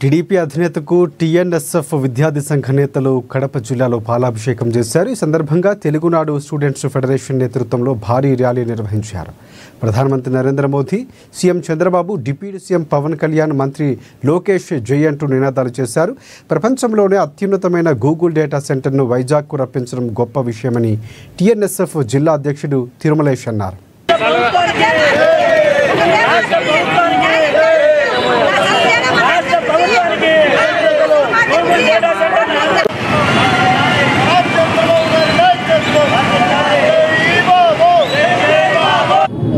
TDP అధినేతకు TNSF విద్యార్థి సంఘ నేతలు కడప జిల్లాలో పాలాభిషేకం చేశారు। ఈ సందర్భంగా తెలుగునాడు స్టూడెంట్స్ ఫెడరేషన్ నేతృత్వంలో భారీ ర్యాలీ నిర్వహించారు। ప్రధానమంత్రి Narendra Modi, CM Chandrababu, deputy CM Pawan Kalyan, మంత్రి లోకేష్ జై అంటూ నినాదాలు చేశారు। ప్రపంచంలోనే అత్యున్నతమైన గూగుల్ డేటా సెంటర్ను వైజాగ్కు రప్పించడం గొప్ప విషయమని టీఎన్ఎస్ఎఫ్ జిల్లా అధ్యక్షుడు తిరుమలేష్ అన్నారు।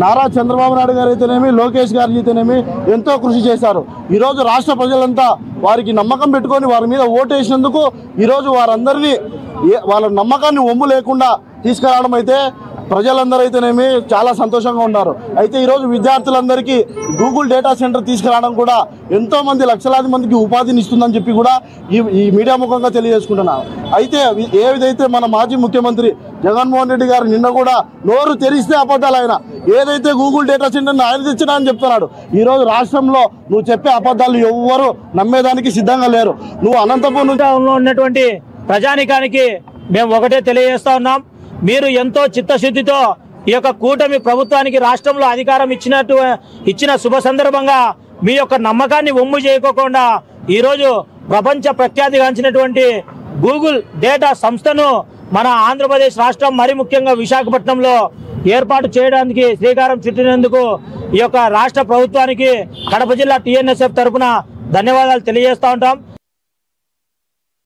నారా చంద్రబాబు నాయుడు గారు అయితేనేమి, లోకేష్ గారు అయితేనేమి ఎంతో కృషి చేశారు। ఈరోజు రాష్ట్ర ప్రజలంతా వారికి నమ్మకం పెట్టుకొని వారి మీద ఓటేసినందుకు ఈరోజు వారందరినీ వాళ్ళ నమ్మకాన్ని ఒమ్ము లేకుండా తీసుకురావడం అయితే ప్రజలందరూ అయితేనేమి చాలా సంతోషంగా ఉన్నారు। అయితే ఈరోజు విద్యార్థులందరికీ గూగుల్ డేటా సెంటర్ తీసుకురావడం కూడా ఎంతోమంది లక్షలాది మందికి ఉపాధిని ఇస్తుందని చెప్పి కూడా ఈ మీడియా ముఖంగా తెలియజేసుకుంటున్నాను। అయితే ఏదైతే మన మాజీ ముఖ్యమంత్రి జగన్మోహన్ రెడ్డి గారు నిన్న కూడా నోరు తెరిస్తే అబద్ధాలు ఆయన ఏదైతే గూగుల్ డేటా సెంటర్ని ఆయన తెచ్చినా అని చెప్తున్నాడు। ఈరోజు రాష్ట్రంలో నువ్వు చెప్పే అబద్ధాలు ఎవ్వరు నమ్మేదానికి సిద్ధంగా లేరు। నువ్వు అనంతపురం నుంచి ఉన్నటువంటి ప్రజానికానికి మేము ఒకటే తెలియజేస్తా ఉన్నాం, మీరు ఎంతో చిత్తశుద్ధితో ఈ యొక్క కూటమి ప్రభుత్వానికి రాష్ట్రంలో అధికారం ఇచ్చిన శుభ సందర్భంగా మీ యొక్క నమ్మకాన్ని ఒమ్ము చేయకోకుండా ఈరోజు ప్రపంచ ప్రఖ్యాతిగాంచినటువంటి గూగుల్ డేటా సంస్థను మన ఆంధ్రప్రదేశ్ రాష్ట్రం మరి ముఖ్యంగా విశాఖపట్నంలో ఏర్పాటు చేయడానికి శ్రీకారం చుట్టినందుకు ఈ యొక్క రాష్ట్ర ప్రభుత్వానికి కడప జిల్లా టీఎన్ఎస్ఎఫ్ తరఫున ధన్యవాదాలు తెలియజేస్తా ఉంటాం।